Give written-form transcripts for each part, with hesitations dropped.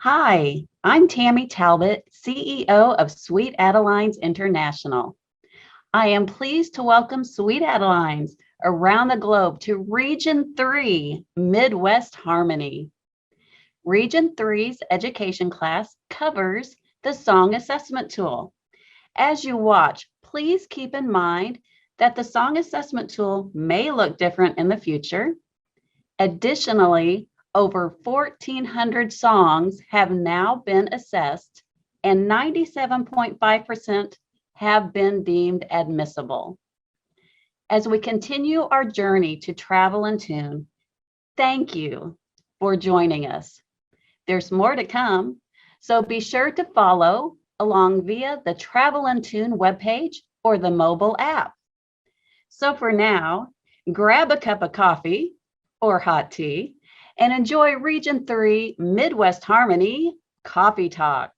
Hi, I'm Tammy Talbot, CEO of Sweet Adelines International. I am pleased to welcome Sweet Adelines around the globe to Region 3, Midwest Harmony. Region 3's education class covers the Song Assessment Tool. As you watch, please keep in mind that the Song Assessment Tool may look different in the future. Additionally, over 1,400 songs have now been assessed, and 97.5% have been deemed admissible. As we continue our journey to travel and tune, thank you for joining us. There's more to come, so be sure to follow along via the Travel and Tune webpage or the mobile app. So for now, grab a cup of coffee or hot tea and enjoy Region 3 Midwest Harmony Coffee Talks.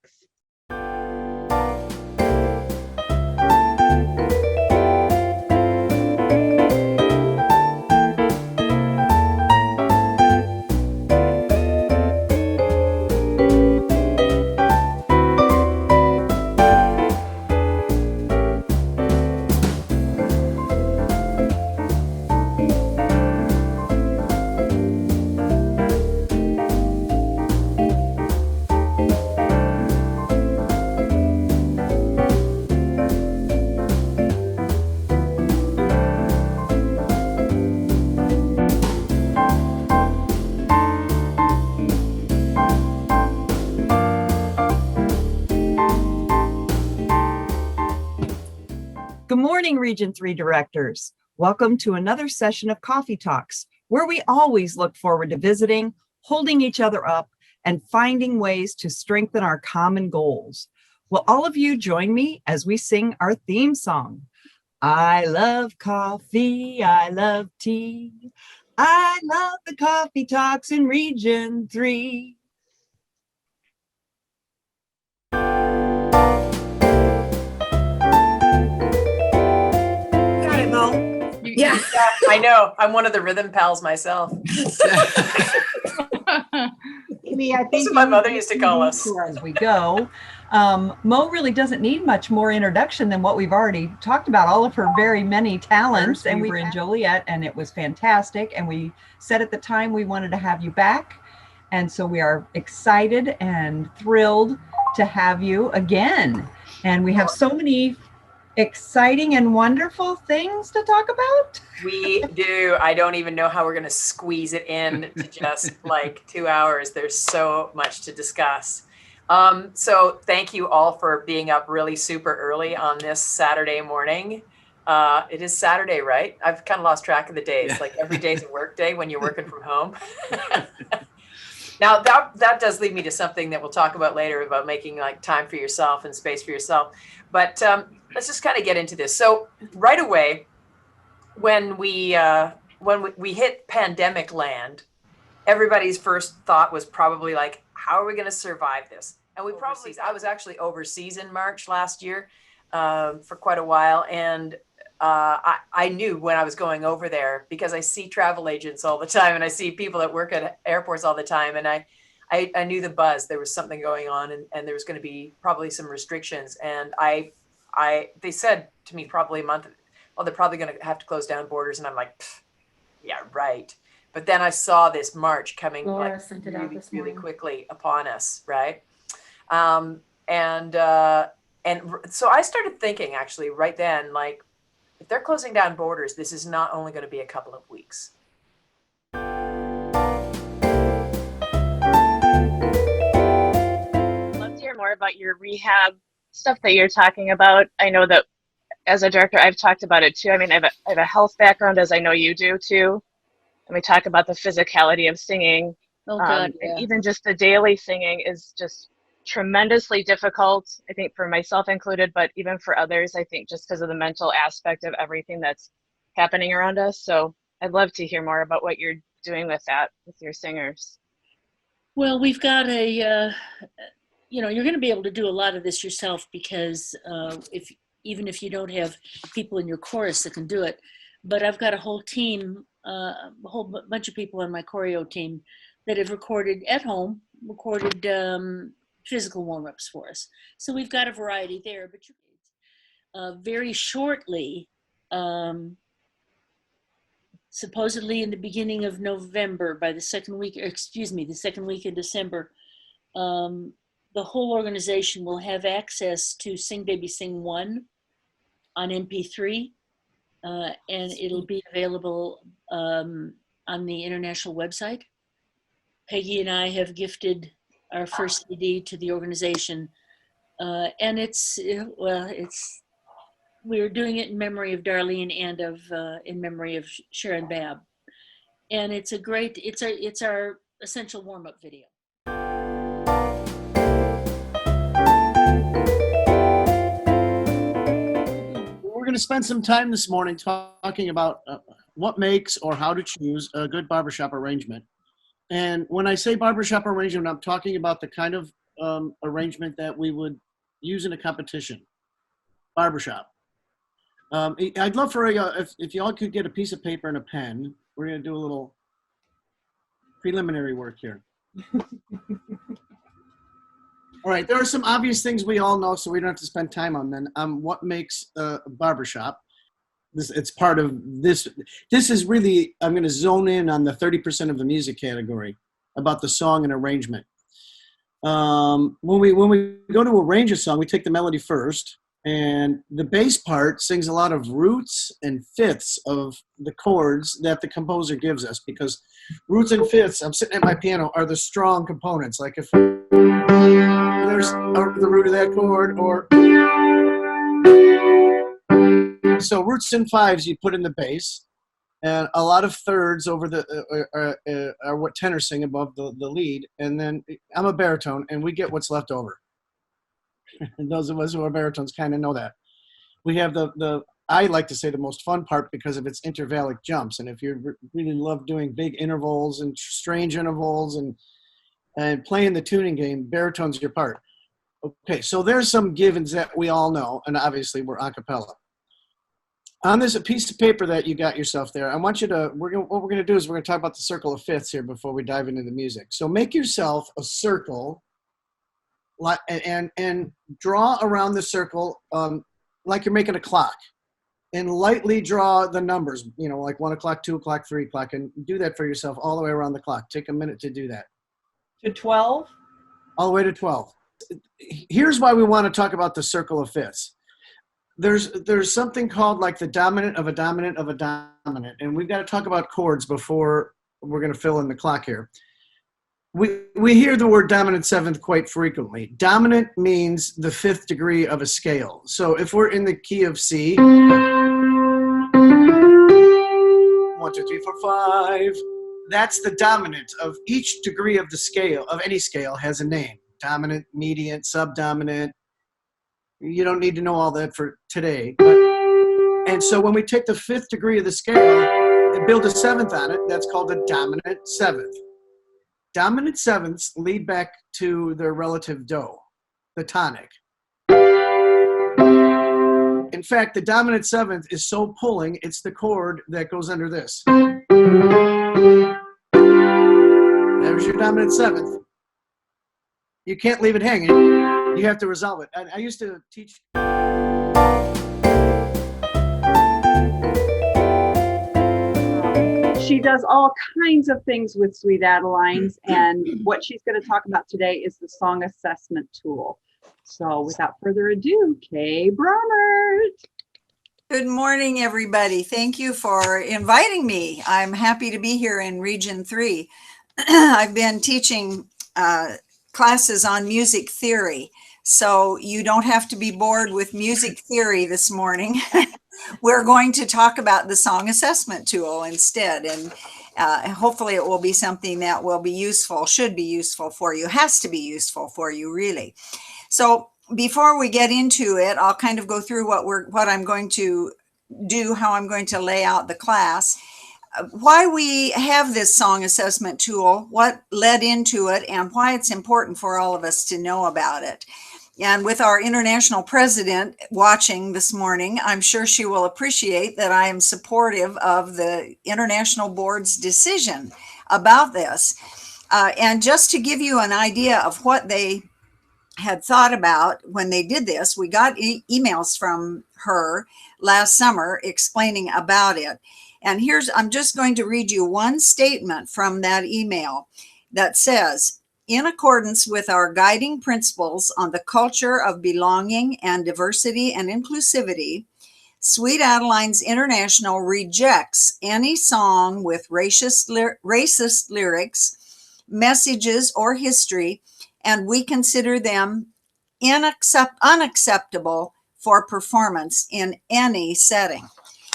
Good morning, Region 3 directors. Welcome to another session of Coffee Talks, where we always look forward to visiting, holding each other up, and finding ways to strengthen our common goals. Will all of you join me as we sing our theme song? I love coffee, I love tea. I love the Coffee Talks in Region 3. Yeah, I know. I'm one of the rhythm pals myself. I think That's what my mother used to call us. As we go, Mo really doesn't need much more introduction than what we've already talked about, all of her very many talents. And we were in Joliet and it was fantastic. And we said at the time we wanted to have you back. And so we are excited and thrilled to have you again. And we have so many exciting and wonderful things to talk about. We do. I don't even know how we're going to squeeze it in to just like 2 hours. There's so much to discuss. So thank you all for being up really super early on this Saturday morning. It is Saturday, right? I've kind of lost track of the days. Like every day's a work day when you're working from home. Now that does lead me to something that we'll talk about later about making like time for yourself and space for yourself. But let's just kind of get into this. So right away, when we hit pandemic land, everybody's first thought was probably like, how are we going to survive this? And I was actually overseas in March last year for quite a while. And I knew when I was going over there because I see travel agents all the time and I see people that work at airports all the time. And I knew the buzz. There was something going on and there was going to be probably some restrictions. And they said to me probably a month, well, they're probably going to have to close down borders. And I'm like, yeah, right. But then I saw this March coming like really quickly upon us, right? And so I started thinking actually right then, like, if they're closing down borders, this is not only going to be a couple of weeks. Let's hear more about your rehab stuff that you're talking about. I know that as a director, I've talked about it too. I mean, I have a health background, as I know you do too. And we talk about the physicality of singing. And even just the daily singing is just tremendously difficult, I think, for myself included, but even for others, I think, just because of the mental aspect of everything that's happening around us. So I'd love to hear more about what you're doing with that, with your singers. Well, we've got you're going to be able to do a lot of this yourself because even if you don't have people in your chorus that can do it, but I've got a whole team, a whole bunch of people on my choreo team that have recorded at home recorded physical warm-ups for us. So we've got a variety there, but very shortly, supposedly in the beginning of November, by the second week in December, the whole organization will have access to Sing Baby Sing 1 on MP3, and it'll be available on the international website. Peggy and I have gifted our first CD to the organization, and we're doing it in memory of Darlene and in memory of Sharon Babb, and it's our essential warm-up video. We're going to spend some time this morning talking about what makes or how to choose a good barbershop arrangement. And when I say barbershop arrangement, I'm talking about the kind of arrangement that we would use in a competition. Barbershop. I'd love for if y'all could get a piece of paper and a pen. We're going to do a little preliminary work here. All right, there are some obvious things we all know, so we don't have to spend time on them. What makes a barbershop? It's part of this. This is really, I'm going to zone in on the 30% of the music category about the song and arrangement. When we go to arrange a song, we take the melody first, and the bass part sings a lot of roots and fifths of the chords that the composer gives us, because roots and fifths, I'm sitting at my piano, are the strong components. Like if there's the root of that chord, or so roots and fives you put in the bass, and a lot of thirds over the are what tenors sing above the lead, and then I'm a baritone, and we get what's left over. And those of us who are baritones kind of know that. We have I like to say the most fun part because of its intervallic jumps, and if you really love doing big intervals and strange intervals and playing the tuning game, baritone's your part. Okay, so there's some givens that we all know, and obviously we're a cappella. On this piece of paper that you got yourself there, I want you to, what we're going to do is we're going to talk about the circle of fifths here before we dive into the music. So make yourself a circle and draw around the circle like you're making a clock, and lightly draw the numbers, like 1 o'clock, 2 o'clock, 3 o'clock, and do that for yourself all the way around the clock. Take a minute to do that. To 12? All the way to 12. Here's why we want to talk about the circle of fifths. There's something called like the dominant of a dominant of a dominant, and we've got to talk about chords before we're going to fill in the clock here. We hear the word dominant seventh quite frequently. Dominant means the fifth degree of a scale. So if we're in the key of C, 1, 2, 3, 4, 5, that's the dominant of each degree of the scale, of any scale, has a name. Dominant, mediant, subdominant. You don't need to know all that for today. And so when we take the fifth degree of the scale and build a seventh on it, that's called a dominant seventh. Dominant sevenths lead back to their relative do, the tonic. In fact, the dominant seventh is so pulling, it's the chord that goes under this. There's your dominant seventh. You can't leave it hanging. You have to resolve it. I used to teach. She does all kinds of things with Sweet Adelines, and what she's going to talk about today is the song assessment tool. So without further ado, Kay Bromert. Good morning, everybody. Thank you for inviting me. I'm happy to be here in Region 3. I've been teaching classes on music theory, so you don't have to be bored with music theory this morning. We're going to talk about the song assessment tool instead, and hopefully it will be something that will be useful, should be useful for you, has to be useful for you, really. So before we get into it, I'll kind of go through what I'm going to do, how I'm going to lay out the class, why we have this song assessment tool, what led into it, and why it's important for all of us to know about it. And with our international president watching this morning, I'm sure she will appreciate that I am supportive of the international board's decision about this. And just to give you an idea of what they had thought about when they did this, we got emails from her last summer explaining about it. And I'm just going to read you one statement from that email that says, in accordance with our guiding principles on the culture of belonging and diversity and inclusivity, Sweet Adelines International rejects any song with racist lyrics, messages, or history, and we consider them unacceptable for performance in any setting.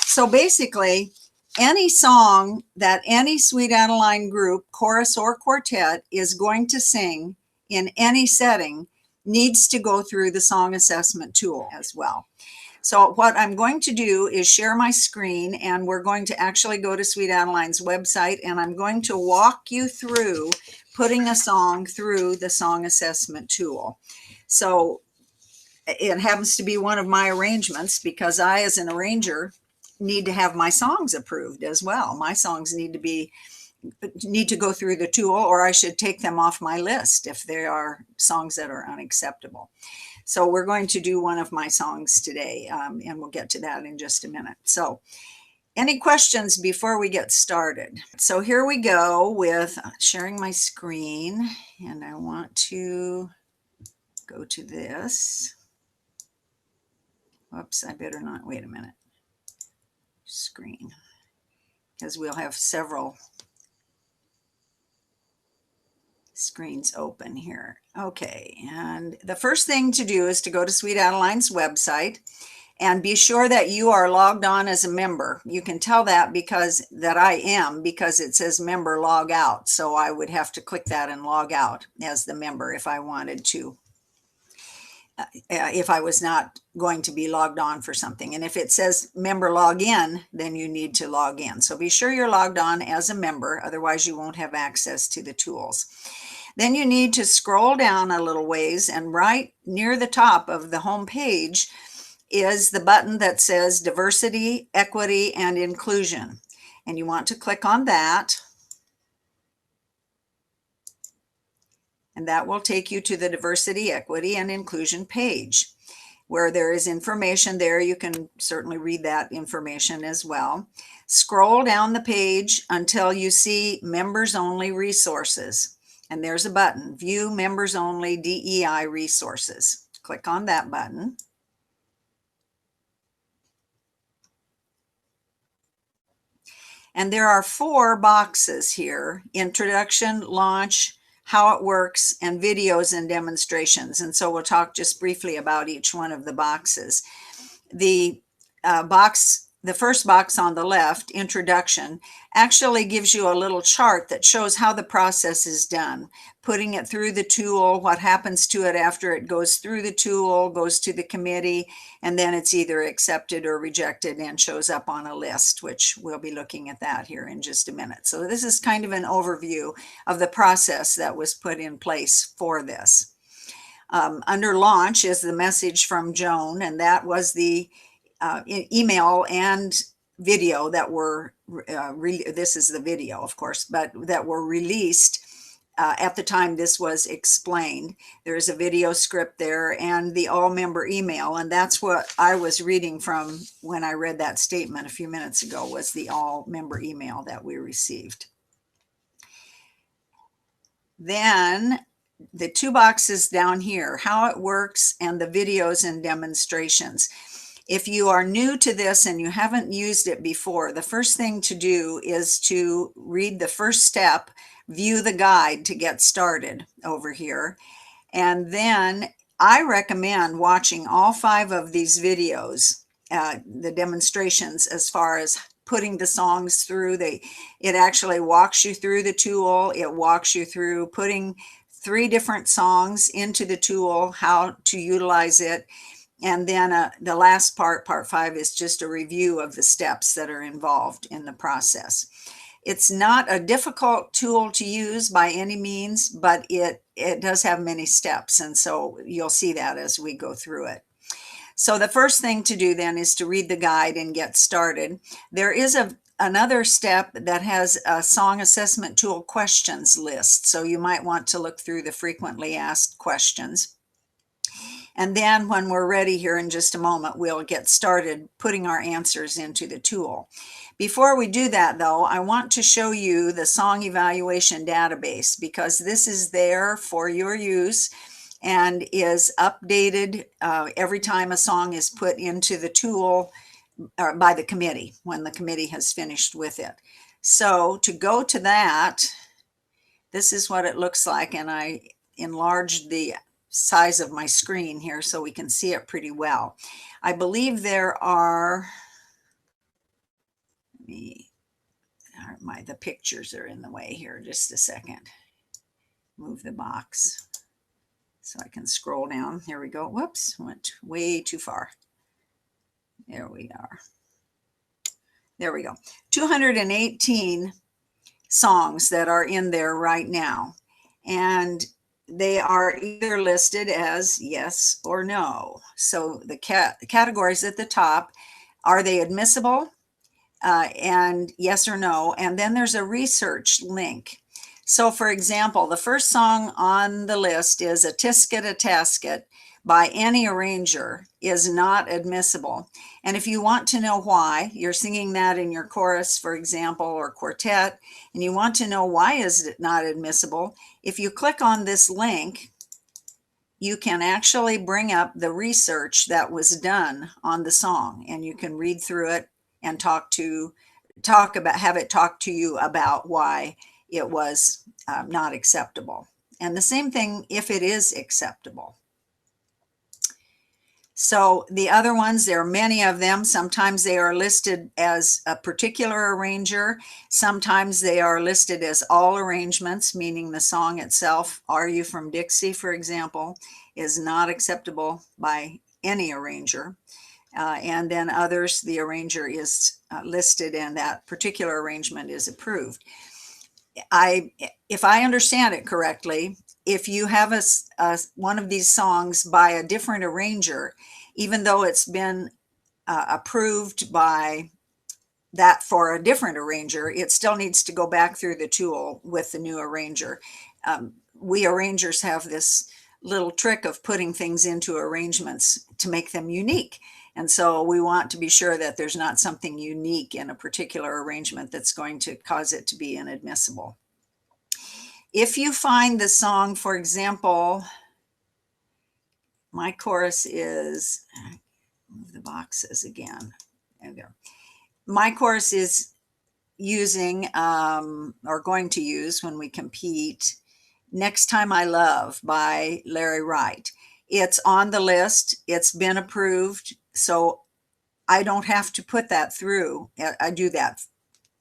So basically, any song that any Sweet Adeline group, chorus or quartet, is going to sing in any setting needs to go through the song assessment tool as well. So what I'm going to do is share my screen, and we're going to actually go to Sweet Adeline's website, and I'm going to walk you through putting a song through the song assessment tool. So it happens to be one of my arrangements because I, as an arranger, need to have my songs approved as well. My songs need to go through the tool, or I should take them off my list if they are songs that are unacceptable. So we're going to do one of my songs today, and we'll get to that in just a minute. So any questions before we get started? So here we go with sharing my screen, and I want to go to this. Whoops, I better not, wait a minute. Screen, because we'll have several screens open here. Okay, and the first thing to do is to go to Sweet Adeline's website and be sure that you are logged on as a member. You can tell that because I am, because it says member log out. So I would have to click that and log out as the member if I wanted to, if I was not going to be logged on for something. And if it says member log in, then you need to log in. So be sure you're logged on as a member, otherwise you won't have access to the tools. Then you need to scroll down a little ways, and right near the top of the home page is the button that says Diversity, Equity, and Inclusion. And you want to click on that. And that will take you to the Diversity, Equity, and Inclusion page, where there is information there. You can certainly read that information as well. Scroll down the page until you see Members Only Resources. And there's a button, View Members Only DEI Resources. Click on that button. And there are 4 boxes here: Introduction, Launch, How it works, and Videos and Demonstrations. And so we'll talk just briefly about each one of the boxes. The first box on the left, Introduction, actually gives you a little chart that shows how the process is done, putting it through the tool, what happens to it after it goes through the tool, goes to the committee, and then it's either accepted or rejected and shows up on a list, which we'll be looking at that here in just a minute. So this is kind of an overview of the process that was put in place for this. Under Launch is the message from Joan, and that was the email and video that were, this is the video, of course, but that were released at the time this was explained. There's a video script there and the all-member email, and that's what I was reading from when I read that statement a few minutes ago, was the all-member email that we received. Then the 2 boxes down here, How it works and the videos and demonstrations. If you are new to this and you haven't used it before, the first thing to do is to read the first step, view the guide to get started over here. And then I recommend watching all 5 of these videos, the demonstrations, as far as putting the songs through. It actually walks you through the tool. It walks you through putting 3 different songs into the tool, how to utilize it. And then the last part, part 5, is just a review of the steps that are involved in the process. It's not a difficult tool to use by any means, but it does have many steps. And so you'll see that as we go through it. So the first thing to do then is to read the guide and get started. There is a another step that has a song assessment tool questions list. So you might want to look through the frequently asked questions. And then when we're ready here in just a moment, we'll get started putting our answers into the tool. Before we do that, though, I want to show you the song evaluation database, because this is there for your use and is updated every time a song is put into the tool or by the committee, when the committee has finished with it. So to go to that, this is what it looks like. And I enlarged the size of my screen here so we can see it pretty well. I believe there are, the pictures are in the way here. Just a second. Move the box so I can scroll down. Here we go. Whoops, went way too far. There we are. There we go. 218 songs that are in there right now. And they are either listed as yes or no. So the categories at the top, are they admissible? And yes or no. And then there's a research link. So for example, the first song on the list is A Tisket, a Tasket by any arranger is not admissible. And if you want to know why, you're singing that in your chorus, for example, or quartet, and you want to know why is it not admissible, if you click on this link, you can actually bring up the research that was done on the song, and you can read through it and have it talk to you about why it was not acceptable. And the same thing if it is acceptable. So the other ones, there are many of them. Sometimes they are listed as a particular arranger. Sometimes they are listed as all arrangements, meaning the song itself, Are You From Dixie, for example, is not acceptable by any arranger. And then others, the arranger is listed and that particular arrangement is approved. If I understand it correctly, if you have one of these songs by a different arranger, even though it's been approved by that for a different arranger, it still needs to go back through the tool with the new arranger. We arrangers have this little trick of putting things into arrangements to make them unique. And so we want to be sure that there's not something unique in a particular arrangement that's going to cause it to be inadmissible. If you find the song, for example, my chorus is, move the boxes again. There we go. My chorus is using, or going to use when we compete, Next Time I Love by Larry Wright. It's on the list. It's been approved. So I don't have to put that through. I do that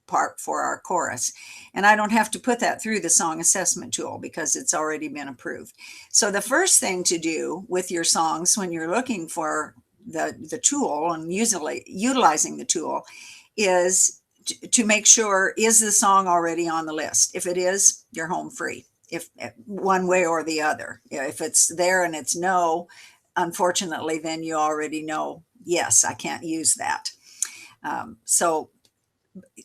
part for our chorus. And I don't have to put that through the song assessment tool because it's already been approved. So the first thing to do with your songs when you're looking for the tool and utilizing the tool is to make sure, is the song already on the list? If it is, you're home free, if one way or the other. If it's there and it's no, unfortunately, then you already know, yes, I can't use that. So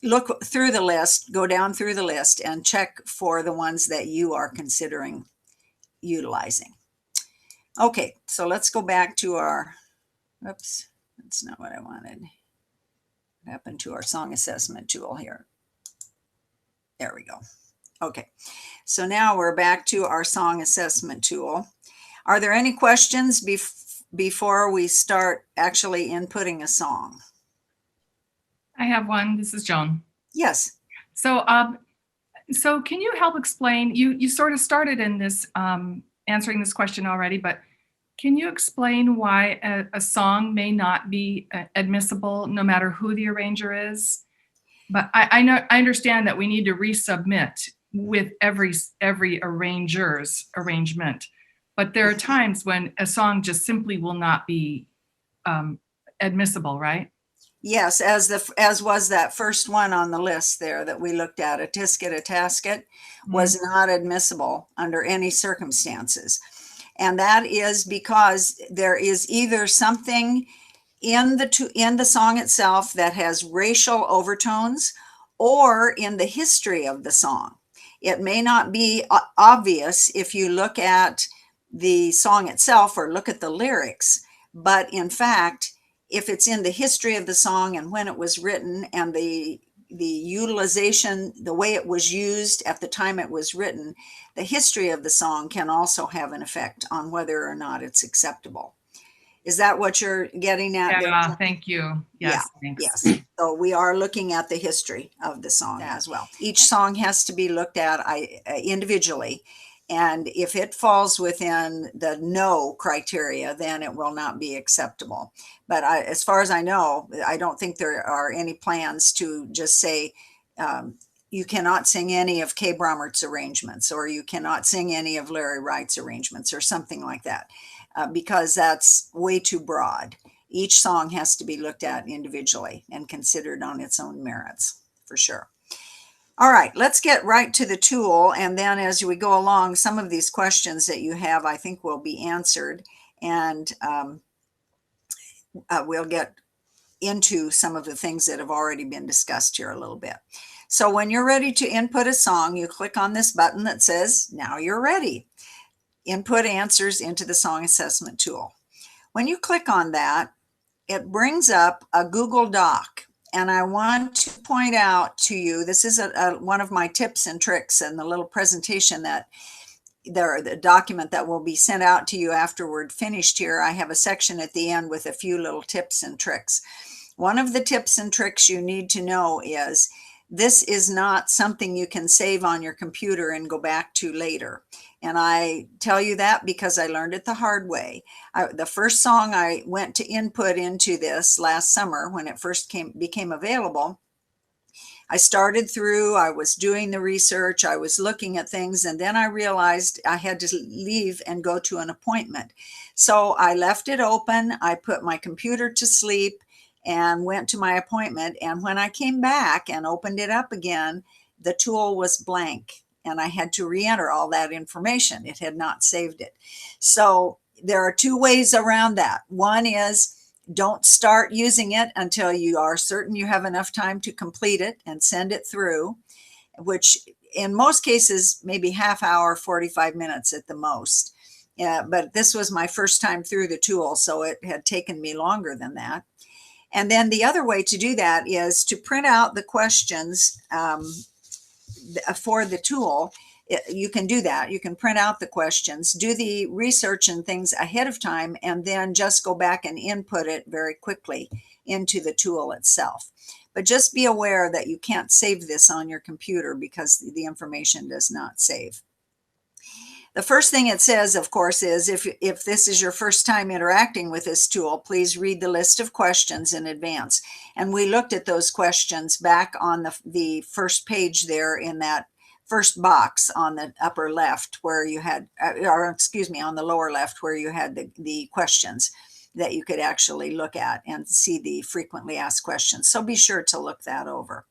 look through the list, go down through the list and check for the ones that you are considering utilizing. Okay, so let's go back to our, oops, that's not what I wanted. What happened to our song assessment tool here? There we go. Okay, so now we're back to our song assessment tool. Are there any questions before we start actually inputting a song? I have one. This is Joan. Yes. So, so can you help explain? You sort of started in this answering this question already, but can you explain why a song may not be admissible no matter who the arranger is? But I understand that we need to resubmit with every arranger's arrangement, but there are times when a song just simply will not be admissible, right? Yes, as was that first one on the list there that we looked at, A Tisket, a Tasket, was not admissible under any circumstances. And that is because there is either something in the song itself that has racial overtones, or in the history of the song. It may not be obvious if you look at the song itself or look at the lyrics, but in fact, if it's in the history of the song and when it was written and the utilization, the way it was used at the time it was written, the history of the song can also have an effect on whether or not it's acceptable. Is that what you're getting at? Yeah, there? thank you. Yes, thanks. Yes. So we are looking at the history of the song as well. Each song has to be looked at individually. And if it falls within the no criteria, then it will not be acceptable. But as far as I know, I don't think there are any plans to just say, you cannot sing any of Kay Bromert's arrangements, or you cannot sing any of Larry Wright's arrangements, or something like that, because that's way too broad. Each song has to be looked at individually and considered on its own merits, for sure. All right, let's get right to the tool. And then as we go along, some of these questions that you have, I think, will be answered. And we'll get into some of the things that have already been discussed here a little bit. So when you're ready to input a song, you click on this button that says, now you're ready. Input answers into the song assessment tool. When you click on that, it brings up a Google Doc. And I want to point out to you, this is one of my tips and tricks and the little presentation that the document that will be sent out to you after we're finished here. I have a section at the end with a few little tips and tricks. One of the tips and tricks you need to know is this is not something you can save on your computer and go back to later. And I tell you that because I learned it the hard way. The first song I went to input into this last summer when it first became available, I started through, I was doing the research, I was looking at things, and then I realized I had to leave and go to an appointment. So I left it open, I put my computer to sleep and went to my appointment. And when I came back and opened it up again, the tool was blank. And I had to re-enter all that information. It had not saved it. So there are two ways around that. One is don't start using it until you are certain you have enough time to complete it and send it through, which in most cases, maybe half hour, 45 minutes at the most. But this was my first time through the tool, so it had taken me longer than that. And then the other way to do that is to print out the questions for the tool. You can do that. You can print out the questions, do the research and things ahead of time, and then just go back and input it very quickly into the tool itself. But just be aware that you can't save this on your computer because the information does not save. The first thing it says, of course, is if this is your first time interacting with this tool, please read the list of questions in advance. And we looked at those questions back on the first page there in that first box on the upper left where you had, or excuse me, on the lower left where you had the questions that you could actually look at and see the frequently asked questions. So be sure to look that over.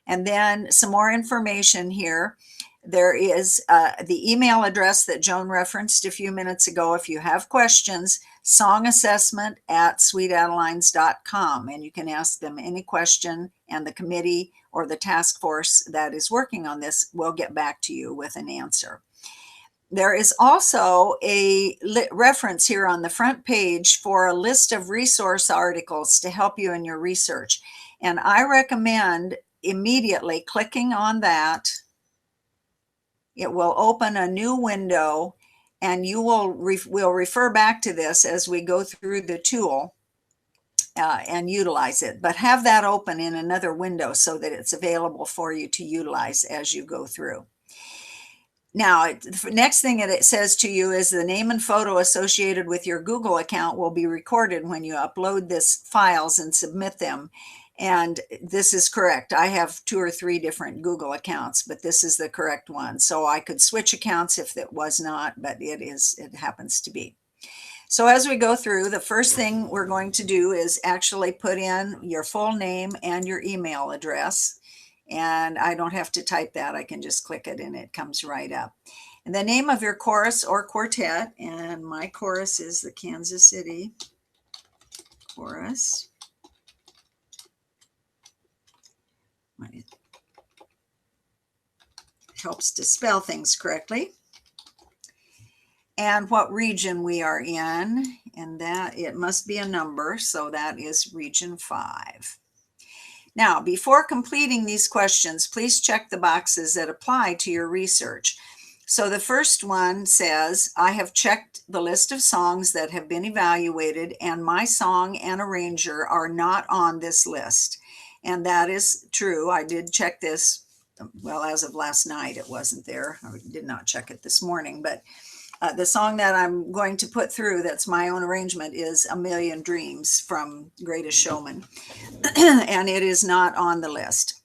And then some more information here. There is the email address that Joan referenced a few minutes ago. If you have questions, songassessment@sweetadelines.com, and you can ask them any question, and the committee or the task force that is working on this will get back to you with an answer. There is also a reference here on the front page for a list of resource articles to help you in your research. And I recommend immediately clicking on that. It will open a new window, and you will refer back to this as we go through the tool and utilize it. But have that open in another window so that it's available for you to utilize as you go through. Now, the next thing that it says to you is the name and photo associated with your Google account will be recorded when you upload this files and submit them. And this is correct. I have 2 or 3 different Google accounts, but this is the correct one. So I could switch accounts if it was not, but it happens to be. So as we go through, the first thing we're going to do is actually put in your full name and your email address. And I don't have to type that. I can just click it and it comes right up. And the name of your chorus or quartet, and my chorus is the Kansas City Chorus. helps to spell things correctly. And what region we are in, and that it must be a number, so that is region 5. Now, before completing these questions, please check the boxes that apply to your research. So the first one says, I have checked the list of songs that have been evaluated, and my song and arranger are not on this list. And that is true. I did check this, well, as of last night, it wasn't there. I did not check it this morning, but the song that I'm going to put through that's my own arrangement is A Million Dreams from Greatest Showman, and it is not on the list.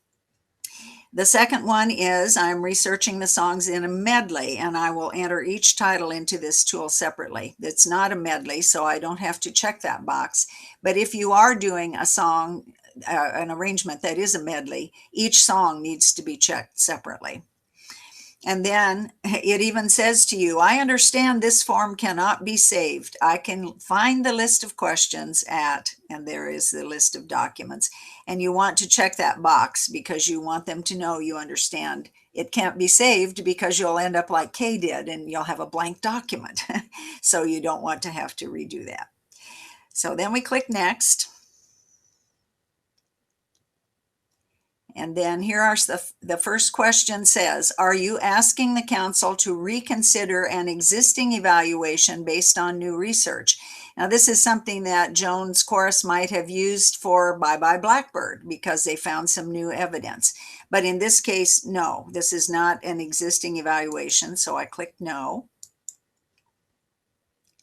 The second one is I'm researching the songs in a medley, and I will enter each title into this tool separately. It's not a medley, so I don't have to check that box. But if you are doing a song, an arrangement that is a medley, each song needs to be checked separately. And then it even says to you, I understand this form cannot be saved. I can find the list of questions at, and there is the list of documents. And you want to check that box because you want them to know you understand it can't be saved, because you'll end up like Kay did and you'll have a blank document. So you don't want to have to redo that. So then we click next. And then here are the first question says, are you asking the council to reconsider an existing evaluation based on new research? Now, this is something that Jones Chorus might have used for Bye Bye Blackbird because they found some new evidence. But in this case, no, this is not an existing evaluation. So I click no.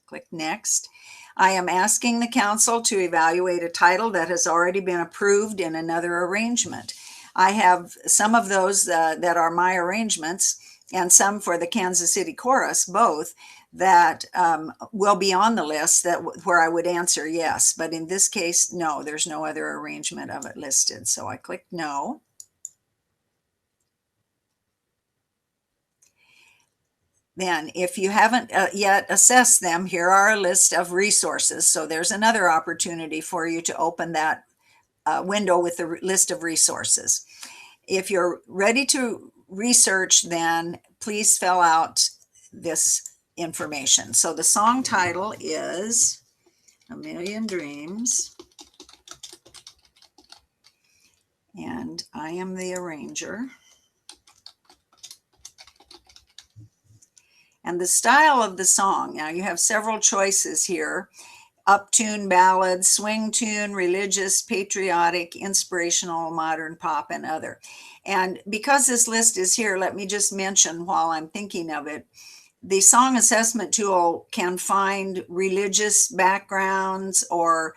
Click next. I am asking the council to evaluate a title that has already been approved in another arrangement. I have some of those that are my arrangements and some for the Kansas City Chorus, both, that will be on the list where I would answer yes. But in this case, no, there's no other arrangement of it listed. So I click no. Then if you haven't yet assessed them, here are a list of resources. So there's another opportunity for you to open that window with the list of resources. If you're ready to research, then please fill out this information. So the song title is A Million Dreams, and I am the arranger. And the style of the song, now you have several choices here: uptune, ballad, swing tune, religious, patriotic, inspirational, modern, pop, and other. And because this list is here, let me just mention while I'm thinking of it, the song assessment tool can find religious backgrounds or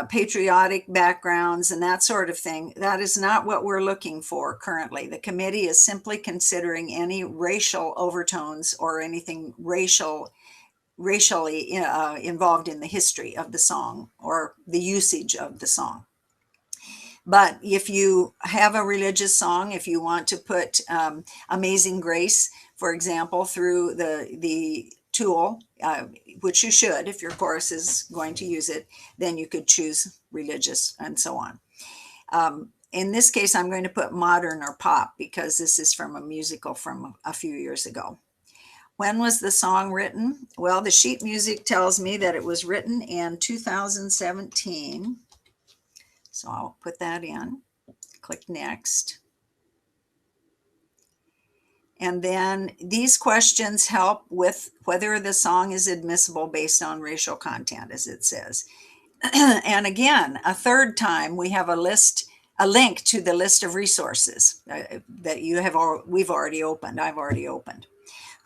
patriotic backgrounds and that sort of thing. That is not what we're looking for currently. The committee is simply considering any racial overtones or anything racially involved in the history of the song or the usage of the song. But if you have a religious song, if you want to put Amazing Grace, for example, through the tool, which you should if your chorus is going to use it, then you could choose religious and so on. In this case, I'm going to put modern or pop because this is from a musical from a few years ago. When was the song written? Well, the sheet music tells me that it was written in 2017. So I'll put that in, click next. And then these questions help with whether the song is admissible based on racial content, as it says. And again, a third time, we have a link to the list of resources that we've already opened, I've already opened.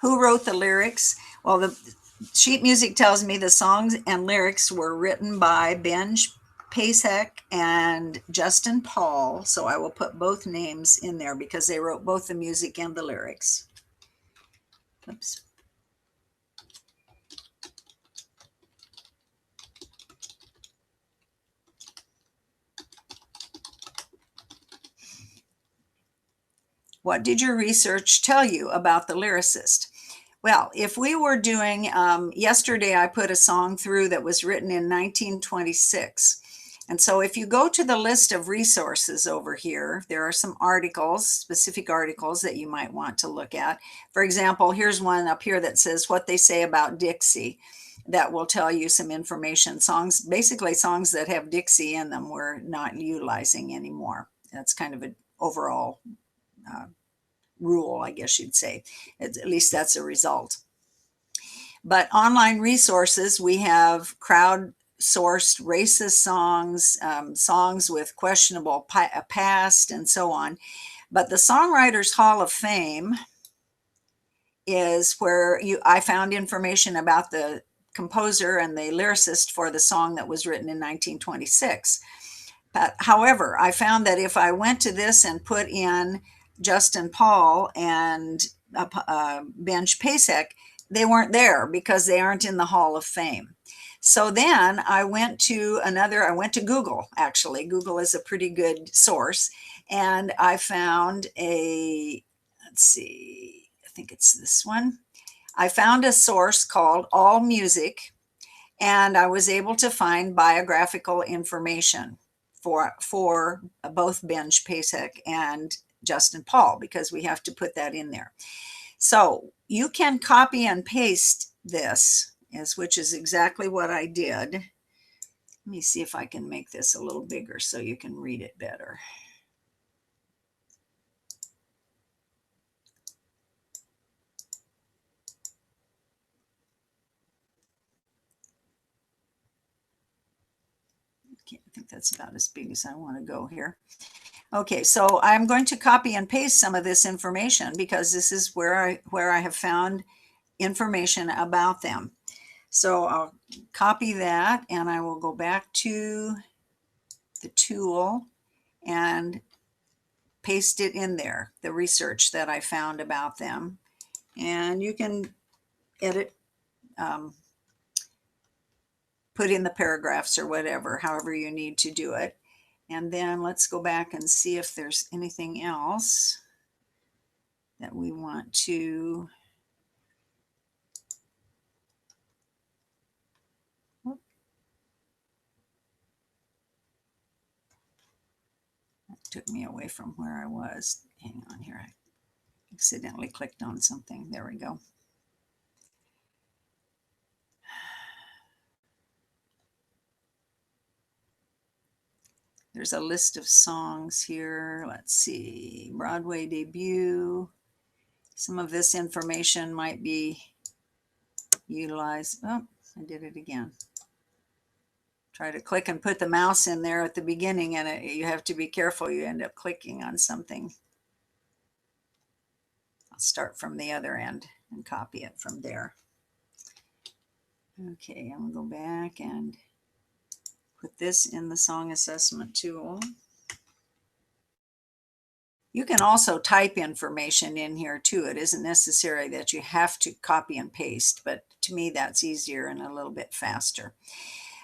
Who wrote the lyrics? Well, the sheet music tells me the songs and lyrics were written by Ben Pasek and Justin Paul. So I will put both names in there because they wrote both the music and the lyrics. Oops. What did your research tell you about the lyricist? Well, if we were doing, yesterday I put a song through that was written in 1926. And so if you go to the list of resources over here, there are some articles, specific articles that you might want to look at. For example, here's one up here that says what they say about Dixie. That will tell you some information. Songs, basically songs that have Dixie in them, we're not utilizing anymore. That's kind of an overall rule, I guess you'd say. At least that's a result. But online resources, we have crowd-sourced racist songs, songs with questionable past, and so on. But the Songwriters Hall of Fame is where I found information about the composer and the lyricist for the song that was written in 1926. But however, I found that if I went to this and put in Justin Paul and Benj Pasek, they weren't there because they aren't in the Hall of Fame. So then I went to Google, actually. Google is a pretty good source. And I found let's see, I think it's this one. I found a source called All Music, and I was able to find biographical information for both Benj Pasek and Justin Paul, because we have to put that in there. So you can copy and paste this, which is exactly what I did. Let me see if I can make this a little bigger so you can read it better. Okay, I think that's about as big as I want to go here. Okay, so I'm going to copy and paste some of this information because this is where I have found information about them. So I'll copy that and I will go back to the tool and paste it in there, the research that I found about them. And you can edit, put in the paragraphs or whatever, however you need to do it. And then let's go back and see if there's anything else that we want to. That took me away from where I was. Hang on here. I accidentally clicked on something. There we go. There's a list of songs here. Let's see, Broadway debut. Some of this information might be utilized. Oh, I did it again. Try to click and put the mouse in there at the beginning, and you have to be careful. You end up clicking on something. I'll start from the other end and copy it from there. Okay, I'm gonna go back and put this in the song assessment tool. You can also type information in here too. It isn't necessary that you have to copy and paste, but to me that's easier and a little bit faster.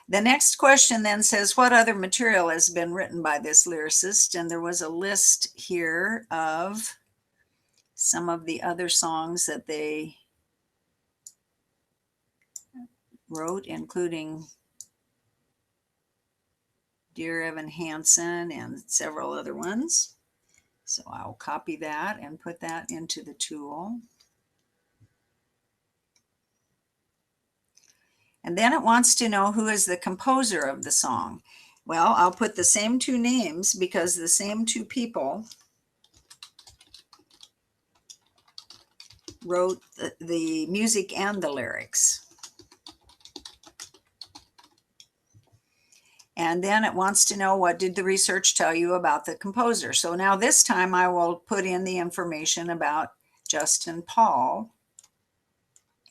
The next question then says, what other material has been written by this lyricist? And there was a list here of some of the other songs that they wrote, including Dear Evan Hansen and several other ones. So I'll copy that and put that into the tool. And then it wants to know who is the composer of the song. Well, I'll put the same two names because the same two people wrote the music and the lyrics. And then it wants to know, what did the research tell you about the composer? So now this time I will put in the information about Justin Paul.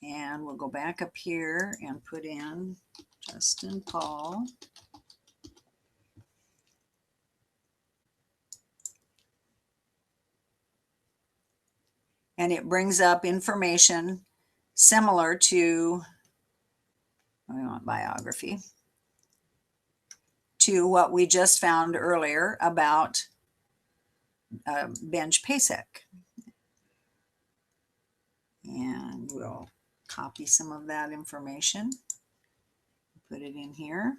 And we'll go back up here and put in Justin Paul. And it brings up information similar to, we want biography, to what we just found earlier about Benj Pasek. And we'll copy some of that information, put it in here.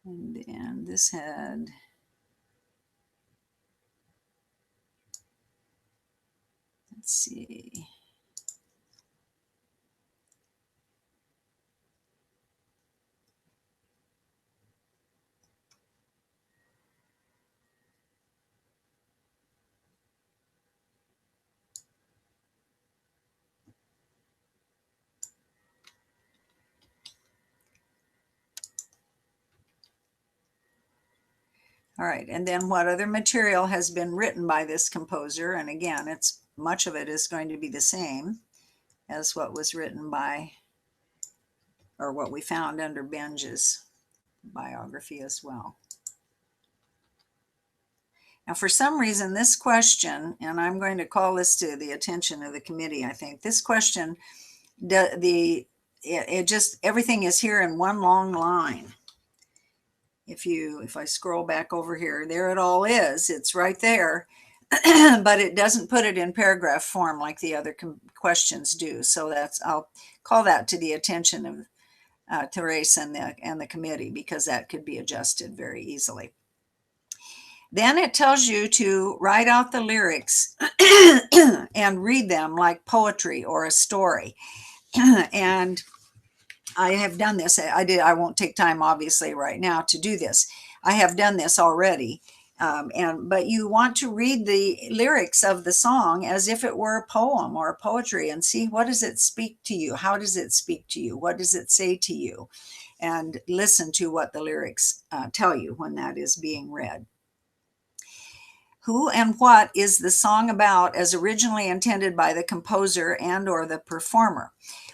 And then this had, let's see. All right, and then what other material has been written by this composer? And again, it's much of it is going to be the same as what was written by, or what we found under Benj's biography as well. Now, for some reason, this question, and I'm going to call this to the attention of the committee, I think, this question, it just, everything is here in one long line. If I scroll back over here, there it all is. It's right there, but it doesn't put it in paragraph form like the other questions do. So I'll call that to the attention of Therese and the committee, because that could be adjusted very easily. Then it tells you to write out the lyrics and read them like poetry or a story. And I have done this. I won't take time, obviously, right now to do this. I have done this already. But you want to read the lyrics of the song as if it were a poem or a poetry, and see, what does it speak to you? How does it speak to you? What does it say to you? And listen to what the lyrics tell you when that is being read. Who and what is the song about as originally intended by the composer and or the performer?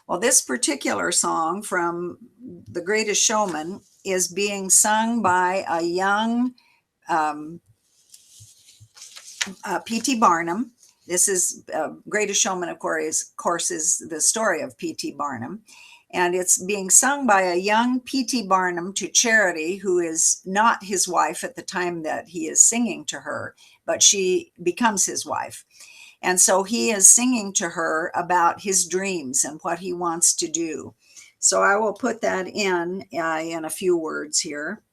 Well, this particular song from The Greatest Showman is being sung by a young P.T. Barnum. This is Greatest Showman, of course, is the story of P.T. Barnum. And it's being sung by a young P.T. Barnum to Charity, who is not his wife at the time that he is singing to her, but she becomes his wife. And so he is singing to her about his dreams and what he wants to do. So I will put that in a few words here.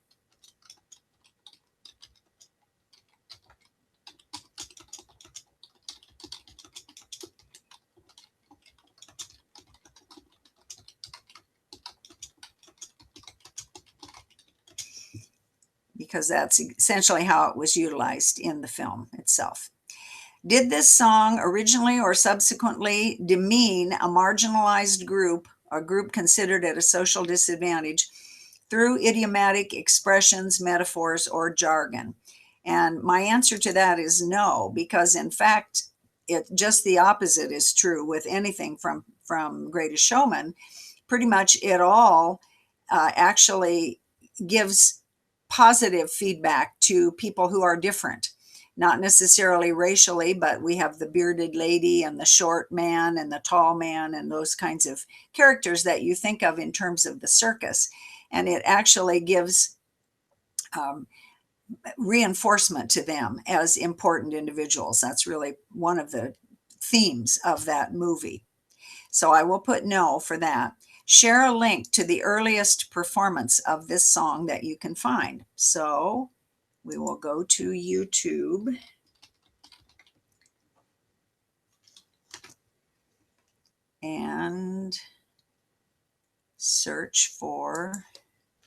Because that's essentially how it was utilized in the film itself. Did this song originally or subsequently demean a marginalized group, a group considered at a social disadvantage, through idiomatic expressions, metaphors, or jargon? And my answer to that is no, because in fact, just the opposite is true with anything from Greatest Showman. Pretty much it all actually gives positive feedback to people who are different, not necessarily racially, but we have the bearded lady and the short man and the tall man and those kinds of characters that you think of in terms of the circus. And it actually gives reinforcement to them as important individuals. That's really one of the themes of that movie. So I will put no for that. Share a link to the earliest performance of this song that you can find. So we will go to YouTube. And search for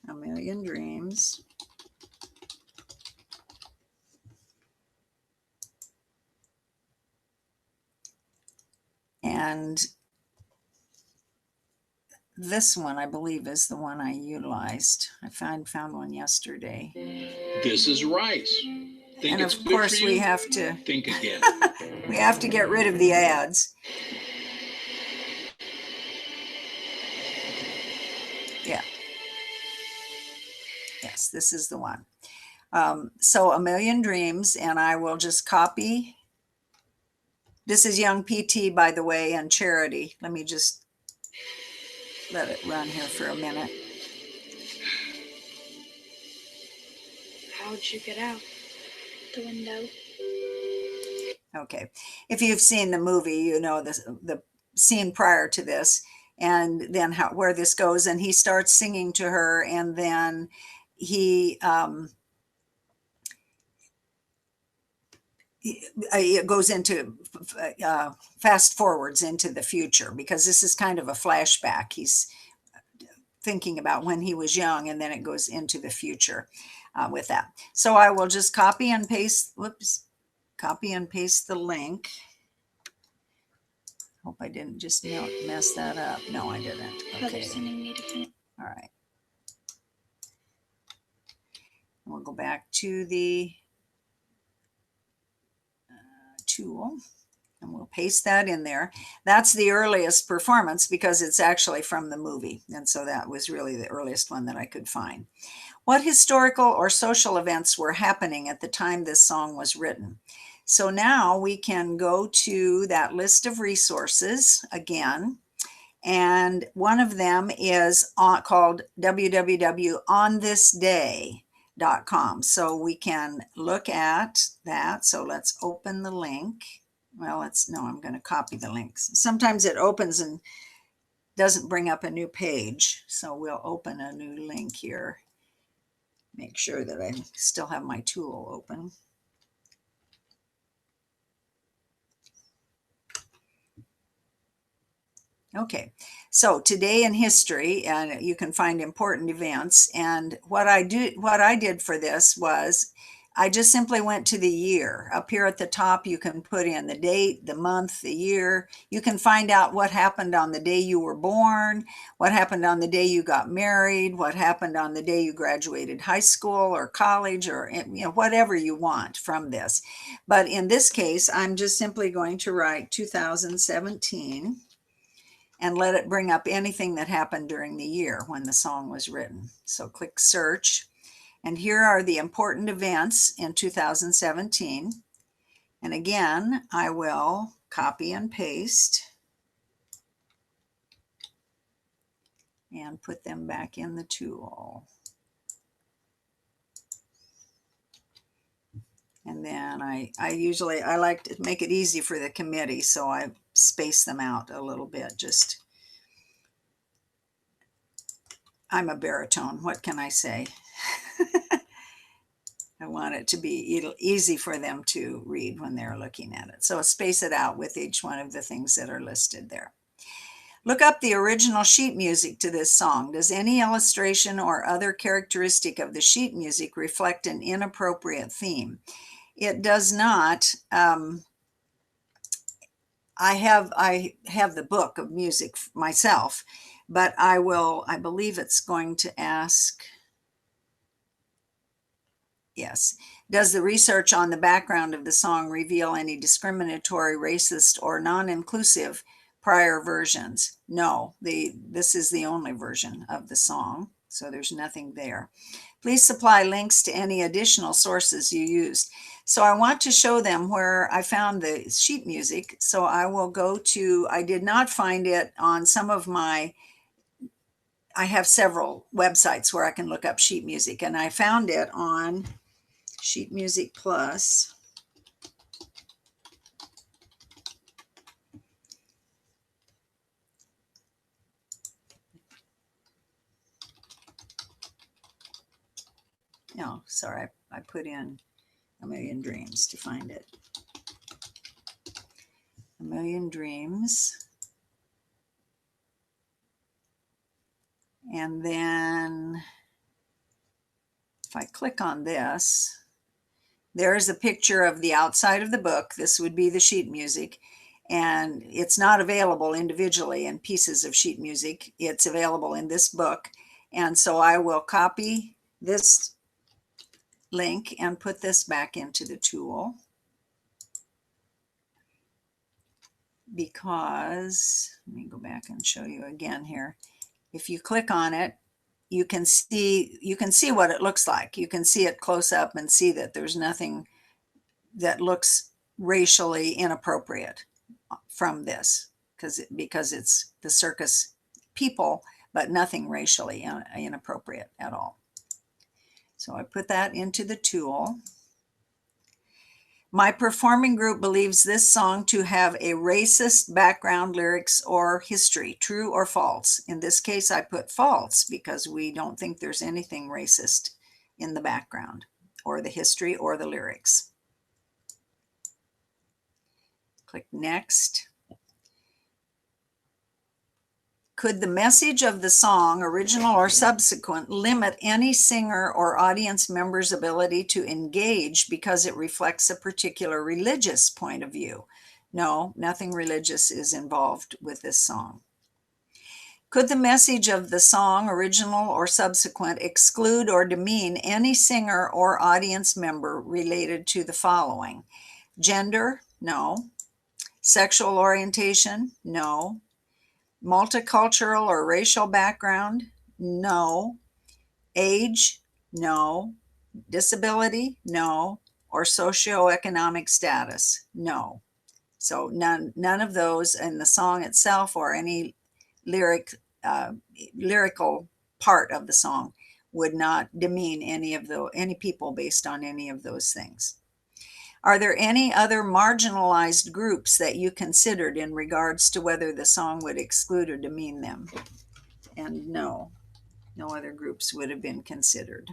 A Million Dreams. And this one, I believe, is the one I utilized. I found one yesterday. This is rice. Think and it's of good course, for you? we have to Think again. we have to get rid of the ads. Yeah. Yes, this is the one. So A Million Dreams, and I will just copy. This is young PT, by the way, and Charity. Let me just let it run here for a minute. How'd you get out the window? Okay. If you've seen the movie, you know the scene prior to this, and then where this goes. And he starts singing to her, and then it goes into fast forwards into the future, because this is kind of a flashback. He's thinking about when he was young, and then it goes into the future with that. So I will just copy and paste the link. Hope I didn't just mess that up. No, I didn't. Okay. All right. We'll go back to the tool, and we'll paste that in there. That's the earliest performance because it's actually from the movie. And so that was really the earliest one that I could find. What historical or social events were happening at the time this song was written? So now we can go to that list of resources again. And one of them is called www.onthisday.com. So we can look at that. So let's open the link. Well, I'm going to copy the links. Sometimes it opens and doesn't bring up a new page. So we'll open a new link here. Make sure that I still have my tool open. Okay, so today in history, and you can find important events. And what I did for this was I just simply went to the year. Up here at the top, you can put in the date, the month, the year. You can find out what happened on the day you were born, what happened on the day you got married, what happened on the day you graduated high school or college, or whatever you want from this. But in this case, I'm just simply going to write 2017. And let it bring up anything that happened during the year when the song was written. So click search. And here are the important events in 2017. And again, I will copy and paste and put them back in the tool. And then I like to make it easy for the committee, so I space them out a little bit. I'm a baritone, what can I say? I want it to be easy for them to read when they're looking at it. So space it out with each one of the things that are listed there. Look up the original sheet music to this song. Does any illustration or other characteristic of the sheet music reflect an inappropriate theme? It does not. I have the book of music myself, but I believe it's going to ask, yes. Does the research on the background of the song reveal any discriminatory, racist, or non-inclusive prior versions? No, this is the only version of the song, so there's nothing there. Please supply links to any additional sources you used. So I want to show them where I found the sheet music. So I will go to, I did not find it on some of I have several websites where I can look up sheet music, and I found it on Sheet Music Plus. No, sorry, I put in A Million Dreams to find it. A Million Dreams. And then if I click on this, there's a picture of the outside of the book. This would be the sheet music. And it's not available individually in pieces of sheet music. It's available in this book. And so I will copy this link and put this back into the tool, because let me go back and show you again here. If you click on it, you can see what it looks like. You can see it close up and see that there's nothing that looks racially inappropriate from this, because it's the circus people, but nothing racially inappropriate at all. So I put that into the tool. My performing group believes this song to have a racist background, lyrics, or history. True or false? In this case, I put false because we don't think there's anything racist in the background, or the history or the lyrics. Click next. Could the message of the song, original or subsequent, limit any singer or audience member's ability to engage because it reflects a particular religious point of view? No, nothing religious is involved with this song. Could the message of the song, original or subsequent, exclude or demean any singer or audience member related to the following? Gender? No. Sexual orientation? No. Multicultural or racial background? No. Age? No. Disability? No. Or socioeconomic status? No. So none of those in the song itself or any lyrical part of the song would not demean any people based on any of those things. Are there any other marginalized groups that you considered in regards to whether the song would exclude or demean them? And no other groups would have been considered.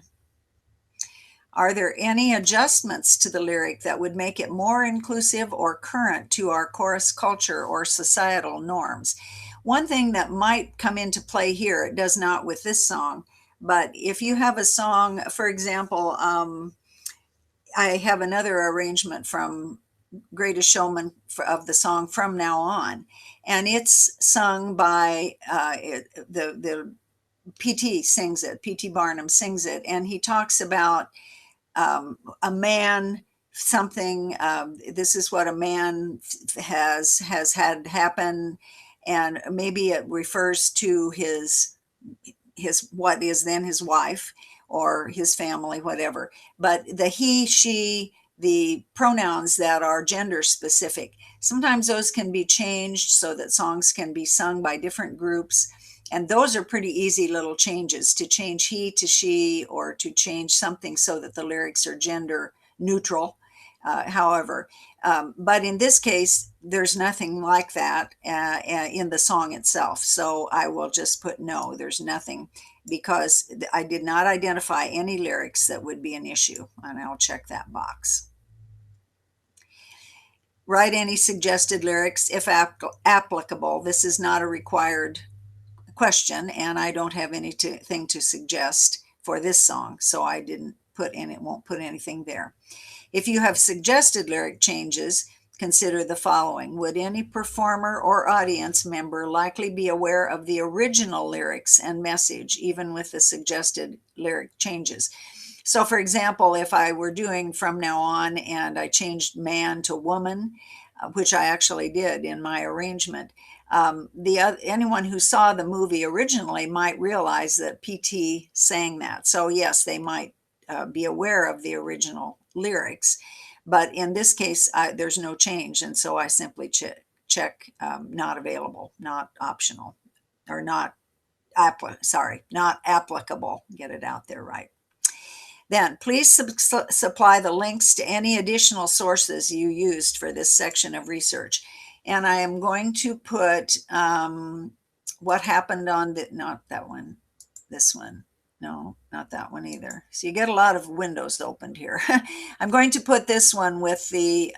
Are there any adjustments to the lyric that would make it more inclusive or current to our chorus culture or societal norms? One thing that might come into play here, it does not with this song, but if you have a song, for example, I have another arrangement from Greatest Showman of the song From Now On, and it's sung by the PT sings it, PT Barnum sings it, and he talks about a man, something, this is what a man has had happen, and maybe it refers to his what is then his wife or his family, whatever. But the he, she, the pronouns that are gender specific, sometimes those can be changed so that songs can be sung by different groups. And those are pretty easy little changes, to change he to she, or to change something so that the lyrics are gender neutral. However, but in this case, there's nothing like that in the song itself. So I will just put no, there's nothing, because I did not identify any lyrics that would be an issue, and I'll check that box. Write any suggested lyrics if applicable. This is not a required question, and I don't have anything to suggest for this song, so I didn't put in it, won't put anything there. If you have suggested lyric changes, consider the following. Would any performer or audience member likely be aware of the original lyrics and message, even with the suggested lyric changes? So for example, if I were doing From Now On and I changed man to woman, which I actually did in my arrangement, anyone who saw the movie originally might realize that PT sang that. So yes, they might be aware of the original lyrics, but in this case, there's no change. And so I simply check not available, not optional, or not applicable. Get it out there right. Then please supply the links to any additional sources you used for this section of research. And I am going to put what happened on not that one, this one. No, not that one either. So you get a lot of windows opened here. I'm going to put this one with the,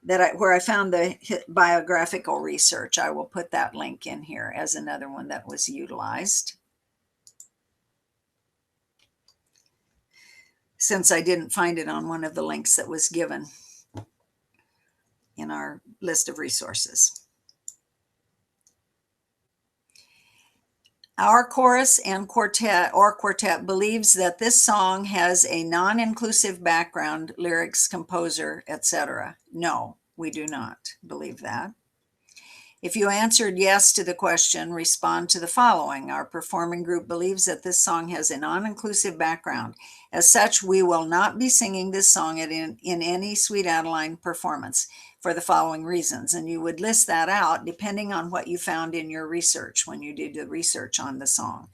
where I found the biographical research. I will put that link in here as another one that was utilized, since I didn't find it on one of the links that was given in our list of resources. Our chorus and quartet believes that this song has a non-inclusive background, lyrics, composer, etc. No, we do not believe that. If you answered yes to the question, respond to the following. Our performing group believes that this song has a non-inclusive background. As such, we will not be singing this song in any Sweet Adeline performance for the following reasons. And you would list that out depending on what you found in your research when you did the research on the song.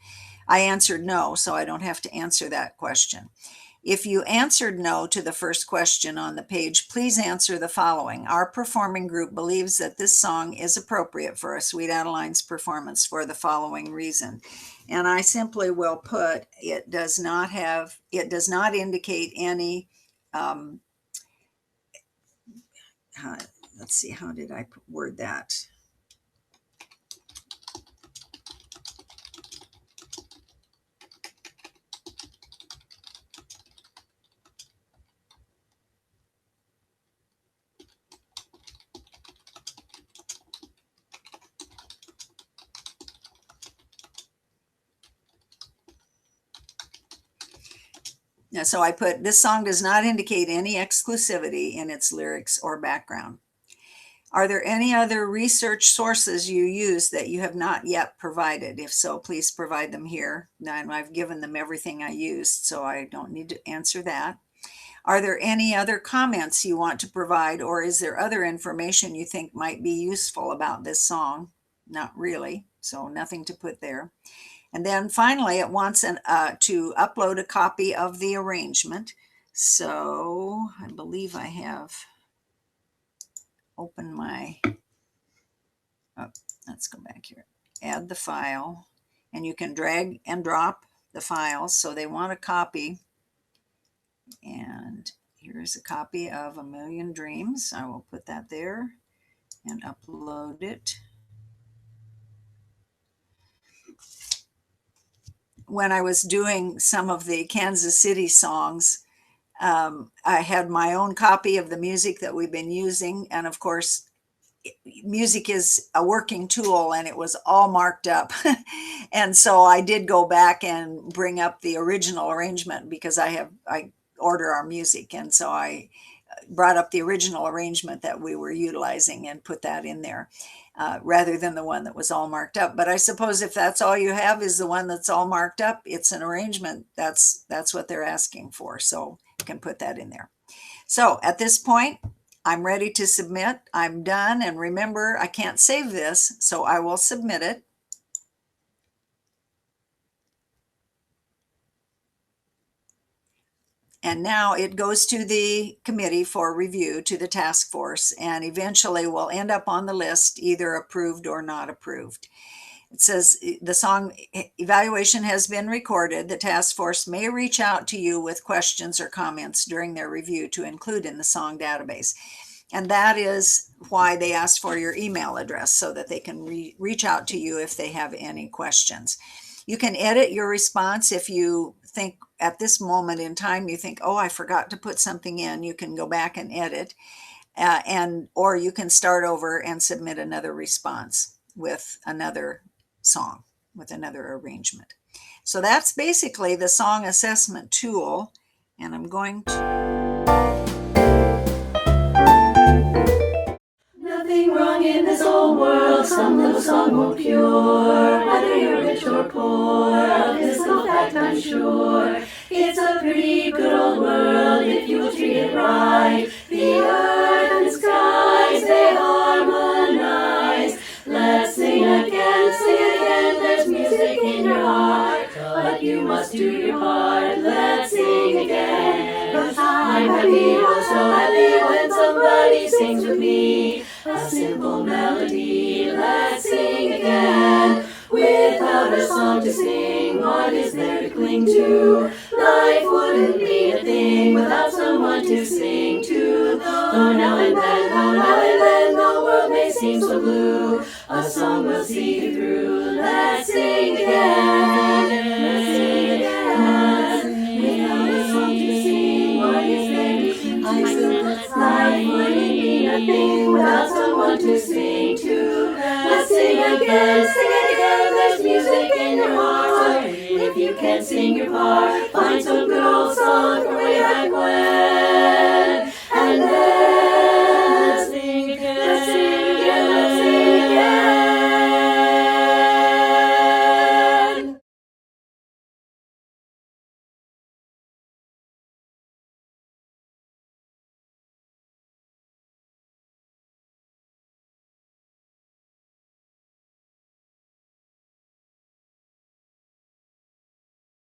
I answered no, so I don't have to answer that question. If you answered no to the first question on the page, please answer the following. Our performing group believes that this song is appropriate for a Sweet Adeline's performance for the following reason. And I simply will put, it does not indicate any, let's see, how did I word that? So I put, this song does not indicate any exclusivity in its lyrics or background. Are there any other research sources you use that you have not yet provided? If so, please provide them here. Now, I've given them everything I used, so I don't need to answer that. Are there any other comments you want to provide, or is there other information you think might be useful about this song? Not really, so nothing to put there. And then finally, it wants to upload a copy of the arrangement. So I believe I have opened my, let's go back here, add the file, and you can drag and drop the files. So they want a copy, and here's a copy of A Million Dreams. I will put that there and upload it. When I was doing some of the Kansas City songs, I had my own copy of the music that we've been using. And of course, music is a working tool, and it was all marked up. And so I did go back and bring up the original arrangement, because I order our music. And so I brought up the original arrangement that we were utilizing and put that in there. Rather than the one that was all marked up. But I suppose if that's all you have is the one that's all marked up, it's an arrangement. That's what they're asking for. So you can put that in there. So at this point, I'm ready to submit. I'm done. And remember, I can't save this, so I will submit it. And now it goes to the committee for review, to the task force, and eventually will end up on the list, either approved or not approved. It says the song evaluation has been recorded. The task force may reach out to you with questions or comments during their review to include in the song database. And that is why they ask for your email address, so that they can reach out to you if they have any questions. You can edit your response if you think at this moment in time, you think, oh, I forgot to put something in. You can go back and edit, or you can start over and submit another response with another song, with another arrangement. So that's basically the song assessment tool. And I'm going to... Nothing wrong in this old world, some little song won't cure. Whether you're rich or poor, of this little fact I'm sure. It's a pretty good old world if you will treat it right. The earth and skies, they harmonize. Let's sing again, there's music in your heart. But you must do your part, let's sing again. 'Cause I'm happy, oh so happy when somebody sings with me. A simple melody, let's sing again. Without a song to sing, what is there to cling to? Life wouldn't be a thing without someone to sing to. Though now and then, the world may seem so blue, a song will see you through. Let's sing again. Let's sing again. Without a song to sing, what is there to cling to? Life wouldn't be a thing without someone to sing to. Let's sing again, there's music in your heart. If you can't sing your part, find some good old song from way back when.